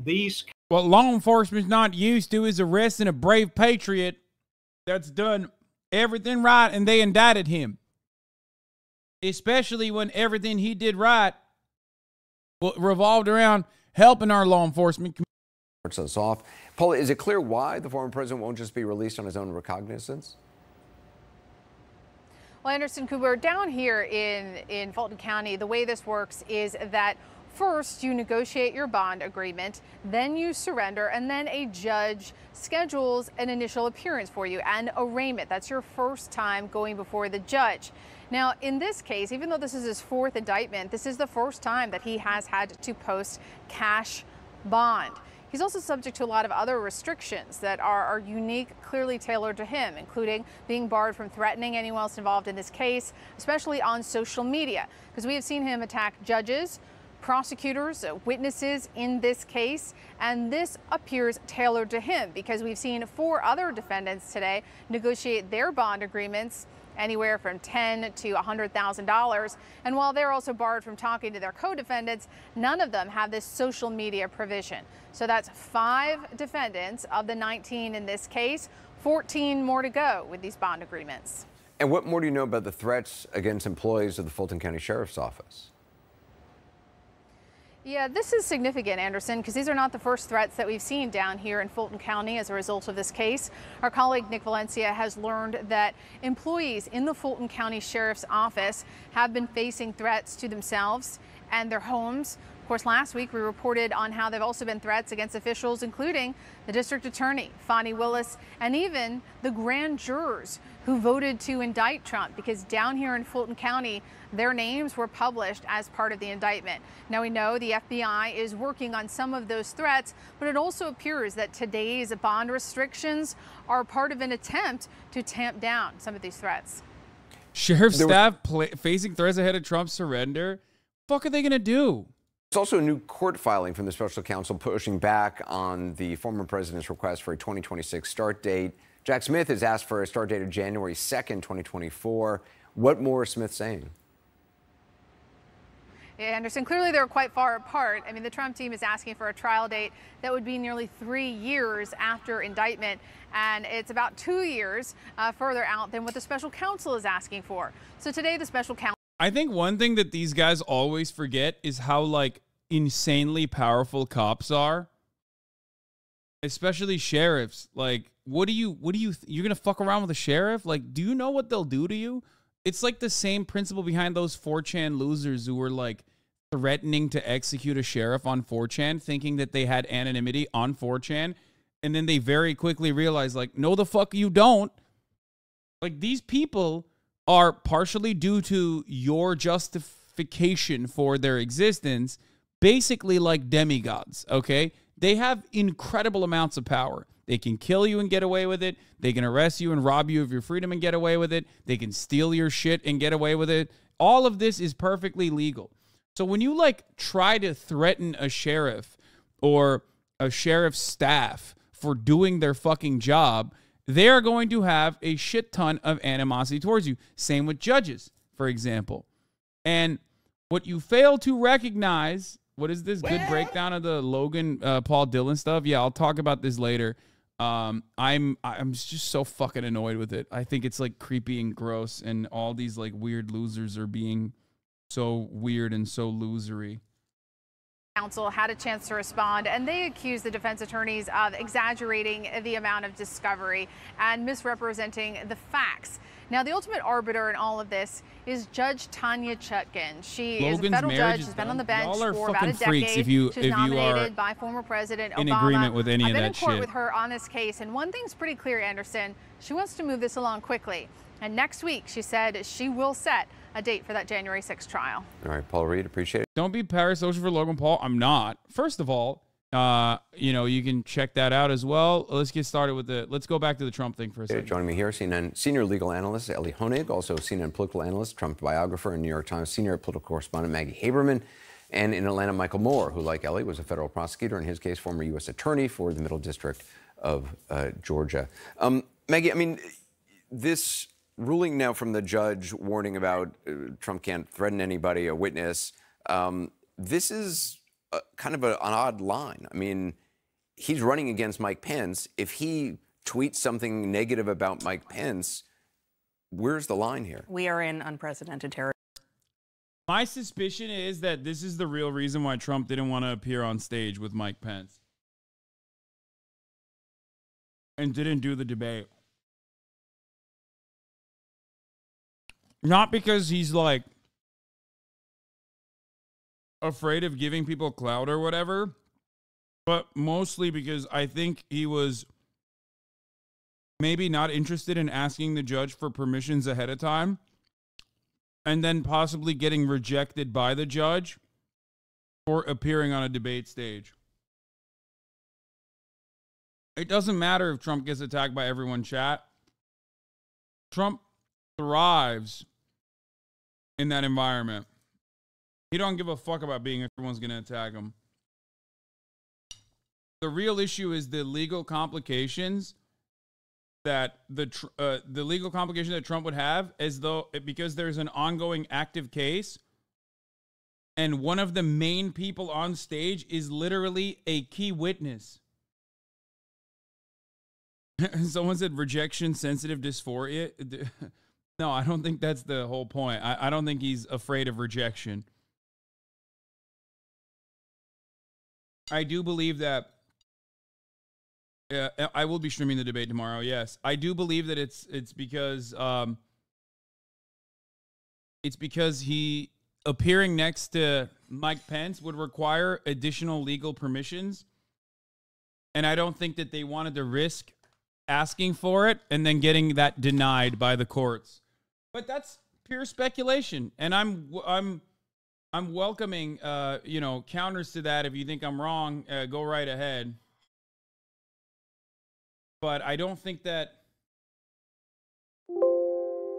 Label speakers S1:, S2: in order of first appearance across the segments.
S1: these.
S2: What law enforcement's not used to is arresting a brave patriot that's done everything right and they indicted him. Especially when everything he did right revolved around helping our law enforcement.
S3: Starts us off. Paul, is it clear why the former president won't just be released on his own recognizance?
S4: Well, Anderson Cooper, down here in Fulton County, the way this works is that first you negotiate your bond agreement, then you surrender, and then a judge schedules an initial appearance for you, an arraignment. That's your first time going before the judge. Now, in this case, even though this is his fourth indictment, this is the first time that he has had to post cash bond. He's also subject to a lot of other restrictions that are unique, clearly tailored to him, including being barred from threatening anyone else involved in this case, especially on social media, because we have seen him attack judges, prosecutors, witnesses in this case, and this appears tailored to him because we've seen 4 other defendants today negotiate their bond agreements anywhere from $10,000 to $100,000. And while they're also barred from talking to their co-defendants, none of them have this social media provision. So that's 5 defendants of the 19 in this case, 14 more to go with these bond agreements.
S3: And what more do you know about the threats against employees of the Fulton County Sheriff's Office?
S4: Yeah, this is significant, Anderson, because these are not the first threats that we've seen down here in Fulton County as a result of this case. Our colleague Nick Valencia has learned that employees in the Fulton County Sheriff's Office have been facing threats to themselves and their homes. Of course, last week we reported on how there have also been threats against officials, including the district attorney, Fani Willis, and even the grand jurors who voted to indict Trump, because down here in Fulton County, their names were published as part of the indictment. Now, we know the FBI is working on some of those threats, but it also appears that today's bond restrictions are part of an attempt to tamp down some of these threats.
S2: Sheriff staff facing threats ahead of Trump's surrender? What are they going to do?
S3: It's also a new court filing from the special counsel pushing back on the former president's request for a 2026 start date. Jack Smith has asked for a start date of January 2nd, 2024. What more is Smith saying?
S4: Yeah, Anderson, clearly they're quite far apart. I mean, the Trump team is asking for a trial date that would be nearly 3 years after indictment, and it's about 2 years further out than what the special counsel is asking for. So today, the special counsel.
S2: I think one thing that these guys always forget is how, like, insanely powerful cops are. Especially sheriffs. Like, you're going to fuck around with a sheriff? Like, do you know what they'll do to you? It's like the same principle behind those 4chan losers who were, like, threatening to execute a sheriff on 4chan, thinking that they had anonymity on 4chan. And then they very quickly realized, like, no, the fuck you don't. Like, these people are partially due to your justification for their existence, basically like demigods, okay? They have incredible amounts of power. They can kill you and get away with it. They can arrest you and rob you of your freedom and get away with it. They can steal your shit and get away with it. All of this is perfectly legal. So when you, like, try to threaten a sheriff or a sheriff's staff for doing their fucking job, they're going to have a shit ton of animosity towards you. Same with judges, for example. And what you fail to recognize, what is this good breakdown of the Logan Paul Dillon stuff? Yeah, I'll talk about this later. I'm just so fucking annoyed with it. I think it's, like, creepy and gross, and all these, like, weird losers are being so weird and so losery.
S4: Counsel had a chance to respond, and they accused the defense attorneys of exaggerating the amount of discovery and misrepresenting the facts. Now, the ultimate arbiter in all of this is Judge Tanya Chutkan. She is a federal judge. She's been on the bench for about a decade. She's nominated by former President Obama.
S2: In agreement with any of that shit.
S4: I've been in court with her on this case, and one thing's pretty clear, Anderson. She wants to move this along quickly. And next week, she said she will set a date for that January 6th trial.
S3: All right, Paul Reed, appreciate it.
S2: Don't be parasocial for Logan Paul. I'm not. First of all, you know, you can check that out as well. Let's get started with let's go back to the Trump thing for a second.
S3: Joining me here, CNN senior legal analyst Ellie Honig, also CNN political analyst, Trump biographer, and New York Times senior political correspondent Maggie Haberman, and in Atlanta, Michael Moore, who, like Ellie, was a federal prosecutor, in his case, former U.S. attorney for the Middle District of Georgia. Maggie, I mean, this ruling now from the judge warning about Trump can't threaten anybody, a witness, this is kind of an odd line. I mean, he's running against Mike Pence. If he tweets something negative about Mike Pence, where's the line here?
S1: We are in unprecedented territory.
S2: My suspicion is that this is the real reason why Trump didn't want to appear on stage with Mike Pence and didn't do the debate. Not because he's like afraid of giving people clout or whatever, but mostly because I think he was maybe not interested in asking the judge for permissions ahead of time and then possibly getting rejected by the judge for appearing on a debate stage. It doesn't matter if Trump gets attacked by everyone, chat. Trump thrives in that environment. He don't give a fuck about being everyone's going to attack him. The real issue is the legal complications that the legal complication that Trump would have, as though because there's an ongoing active case, and one of the main people on stage is literally a key witness. Someone said rejection sensitive dysphoria. No, I don't think that's the whole point. I don't think he's afraid of rejection. I do believe that I will be streaming the debate tomorrow. Yes, I do believe that it's because he appearing next to Mike Pence would require additional legal permissions, and I don't think that they wanted to risk asking for it and then getting that denied by the courts. But that's pure speculation, and I'm welcoming counters to that. If you think I'm wrong, go right ahead. But I don't think that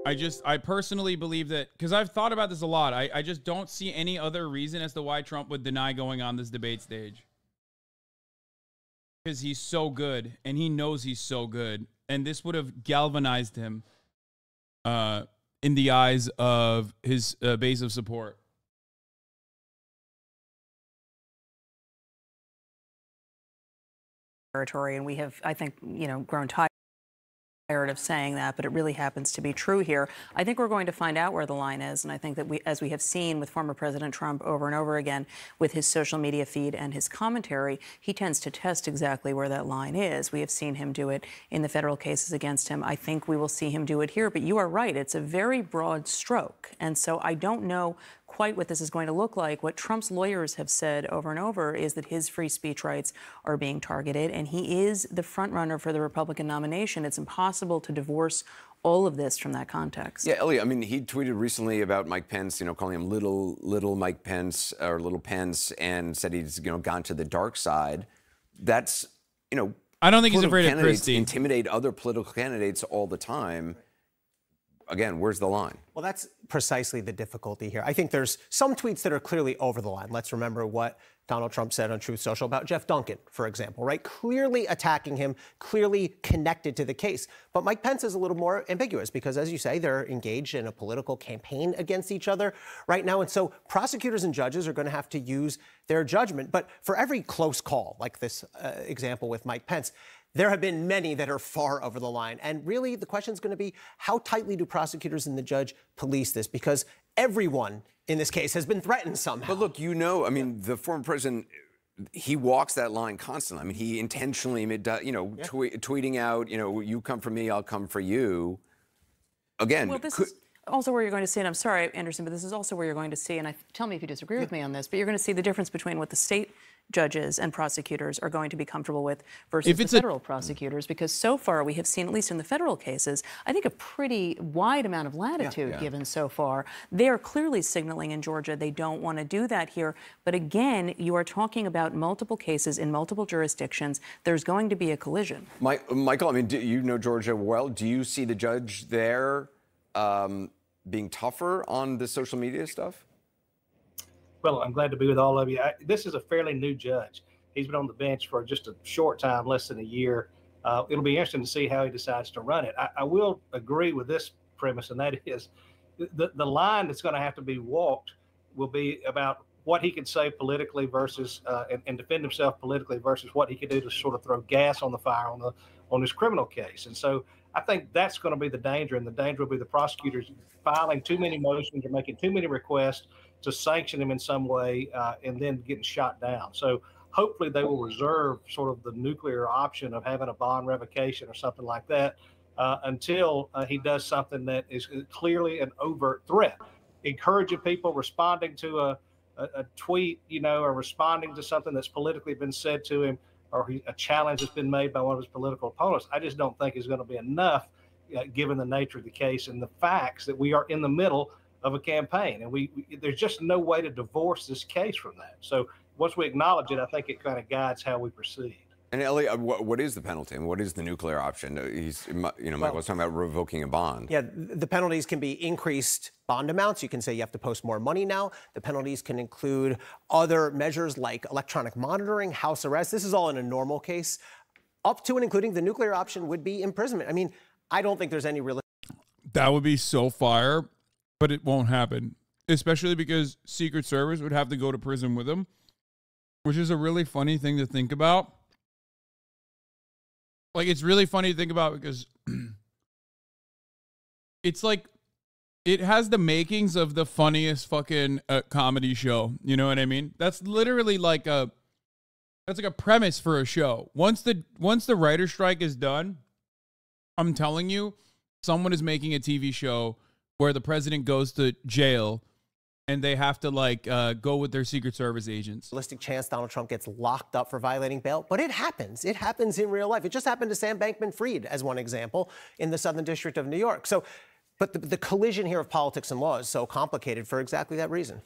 S2: I personally believe that, because I've thought about this a lot. I just don't see any other reason as to why Trump would deny going on this debate stage. Because he's so good, and he knows he's so good. And this would have galvanized him in the eyes of his base of support.
S1: Territory, and we have, I think, grown tired of saying that, but it really happens to be true here. I think we're going to find out where the line is, and I think that as we have seen with former President Trump over and over again with his social media feed and his commentary, he tends to test exactly where that line is. We have seen him do it in the federal cases against him. I think we will see him do it here, but you are right. It's a very broad stroke, and so I don't know quite what this is going to look like. What Trump's lawyers have said over and over is that his free speech rights are being targeted, and he is the front runner for the Republican nomination. It's impossible to divorce all of this from that context.
S3: Yeah, Elliot, I mean, he tweeted recently about Mike Pence, calling him little Mike Pence or little Pence, and said he's, gone to the dark side. That's,
S2: I don't think he's afraid of Christie.
S3: Intimidate other political candidates all the time. Again, where's the line?
S5: Well, that's precisely the difficulty here. I think there's some tweets that are clearly over the line. Let's remember what Donald Trump said on Truth Social about Jeff Duncan, for example, right? Clearly attacking him, clearly connected to the case. But Mike Pence is a little more ambiguous because, as you say, they're engaged in a political campaign against each other right now. And so prosecutors and judges are going to have to use their judgment. But for every close call, like this example with Mike Pence, there have been many that are far over the line. And really, the question is going to be, how tightly do prosecutors and the judge police this? Because everyone in this case has been threatened somehow.
S3: But look, the former president, he walks that line constantly. I mean, he intentionally, tweeting out, you come for me, I'll come for you. Again,
S1: well, this is also where you're going to see, and I'm sorry, Anderson, but this is also where you're going to see, and tell me if you disagree with me on this, but you're going to see the difference between what the state judges and prosecutors are going to be comfortable with versus the federal prosecutors, because so far we have seen, at least in the federal cases, I think a pretty wide amount of latitude given so far. They are clearly signaling in Georgia they don't want to do that here. But again, you are talking about multiple cases in multiple jurisdictions. There's going to be a collision.
S3: Michael, I mean, you know Georgia well. Do you see the judge there being tougher on the social media stuff?
S6: Well, I'm glad to be with all of you. This is a fairly new judge. He's been on the bench for just a short time, less than a year. It'll be interesting to see how he decides to run it. I will agree with this premise, and that is the line that's going to have to be walked will be about what he could say politically versus and defend himself politically versus what he could do to sort of throw gas on the fire on this criminal case. And so I think that's going to be the danger, and the danger will be the prosecutors filing too many motions or making too many requests to sanction him in some way, and then getting shot down. So hopefully they will reserve sort of the nuclear option of having a bond revocation or something like that until he does something that is clearly an overt threat, encouraging people, responding to a tweet, or responding to something that's politically been said to him, or a challenge that's been made by one of his political opponents. I just don't think is going to be enough, given the nature of the case and the facts that we are in the middle of a campaign, and there's just no way to divorce this case from that. So once we acknowledge it, I think it kind of guides how we proceed.
S3: And Ellie, what is the penalty? And what is the nuclear option? Michael was talking about revoking a bond.
S5: Yeah, the penalties can be increased bond amounts. You can say you have to post more money now. The penalties can include other measures like electronic monitoring, house arrest. This is all in a normal case. Up to and including the nuclear option would be imprisonment. I mean, I don't think there's any real.
S2: That would be so fire, but it won't happen, especially because Secret Service would have to go to prison with him, which is a really funny thing to think about. Like, it's really funny to think about because it's like it has the makings of the funniest fucking comedy show. You know what I mean? That's literally like a premise for a show. Once the writer's strike is done, I'm telling you, someone is making a TV show where the president goes to jail and they have to go with their Secret Service agents.
S5: Realistic chance Donald Trump gets locked up for violating bail, but it happens. It happens in real life. It just happened to Sam Bankman-Fried, as one example, in the Southern District of New York. So, but the collision here of politics and law is so complicated for exactly that reason.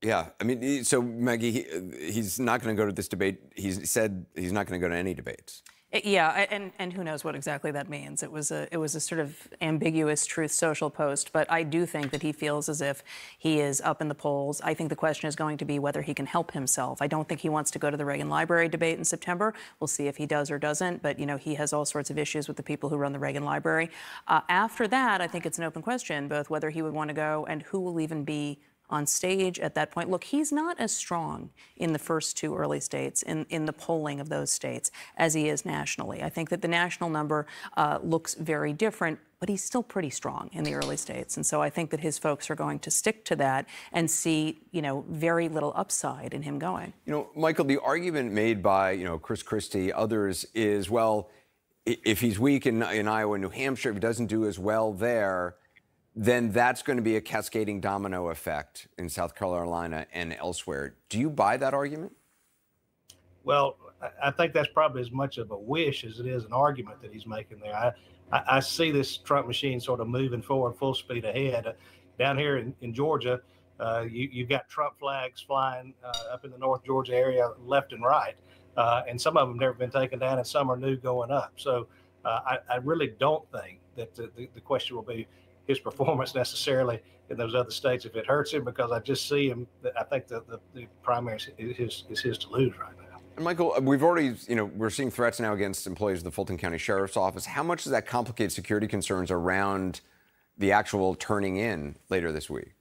S3: Yeah, I mean, so Maggie, he's not going to go to this debate. He's said he's not going to go to any debates.
S1: Yeah, and who knows what exactly that means. It was a sort of ambiguous Truth Social post, but I do think that he feels as if he is up in the polls. I think the question is going to be whether he can help himself. I don't think he wants to go to the Reagan Library debate in September. We'll see if he does or doesn't, but he has all sorts of issues with the people who run the Reagan Library. After that, I think it's an open question, both whether he would want to go and who will even be on stage at that point. Look, he's not as strong in the first two early states, in the polling of those states, as he is nationally. I think that the national number looks very different, but he's still pretty strong in the early states. And so I think that his folks are going to stick to that and see, very little upside in him going.
S3: Michael, the argument made by, Chris Christie, others is, well, if he's weak in Iowa and New Hampshire, if he doesn't do as well there, then that's going to be a cascading domino effect in South Carolina and elsewhere. Do you buy that argument?
S6: Well, I think that's probably as much of a wish as it is an argument that he's making there. I see this Trump machine sort of moving forward full speed ahead. Down here in Georgia, you've got Trump flags flying up in the North Georgia area left and right. And some of them never been taken down and some are new going up. So I really don't think that the question will be his performance necessarily in those other states if it hurts him, because I just see him. I think the primary is his to lose right now.
S3: And Michael, we've already, we're seeing threats now against employees of the Fulton County Sheriff's Office. How much does that complicate security concerns around the actual turning in later this week?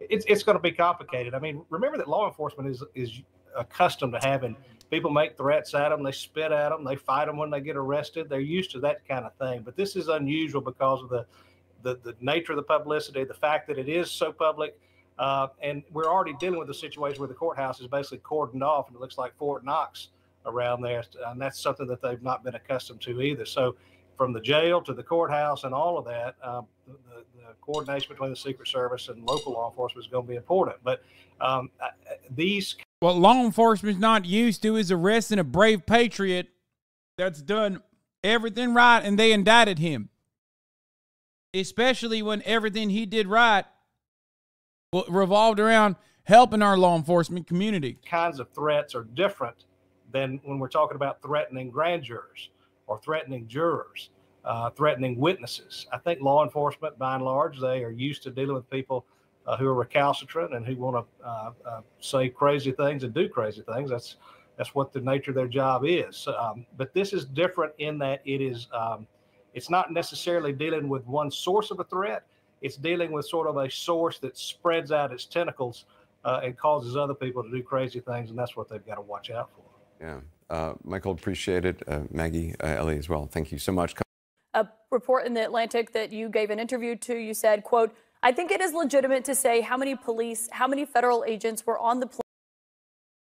S6: It's going to be complicated. I mean, remember that law enforcement is accustomed to having people make threats at them. They spit at them. They fight them when they get arrested. They're used to that kind of thing. But this is unusual because of the nature of the publicity, the fact that it is so public, and we're already dealing with a situation where the courthouse is basically cordoned off, and it looks like Fort Knox around there, and that's something that they've not been accustomed to either. So from the jail to the courthouse and all of that, the coordination between the Secret Service and local law enforcement is going to be important. But
S2: what law enforcement's not used to is arresting a brave patriot that's done everything right and they indicted him. Especially when everything he did right revolved around helping our law enforcement community.
S6: Kinds of threats are different than when we're talking about threatening grand jurors or threatening jurors, threatening witnesses. I think law enforcement, by and large, they are used to dealing with people who are recalcitrant and who want to say crazy things and do crazy things. That's what the nature of their job is. But this is different in that it is. It's not necessarily dealing with one source of a threat. It's dealing with sort of a source that spreads out its tentacles and causes other people to do crazy things, and that's what they've got to watch out for.
S3: Yeah. Michael, appreciate it. Maggie, Ellie as well. Thank you so much.
S7: A report in the Atlantic that you gave an interview to, you said, quote, "I think it is legitimate to say how many federal agents were on the plane."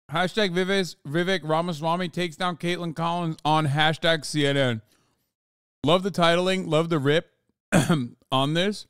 S2: Hashtag Vivek Ramaswamy takes down Caitlin Collins on hashtag CNN. Love the titling, love the rip on this.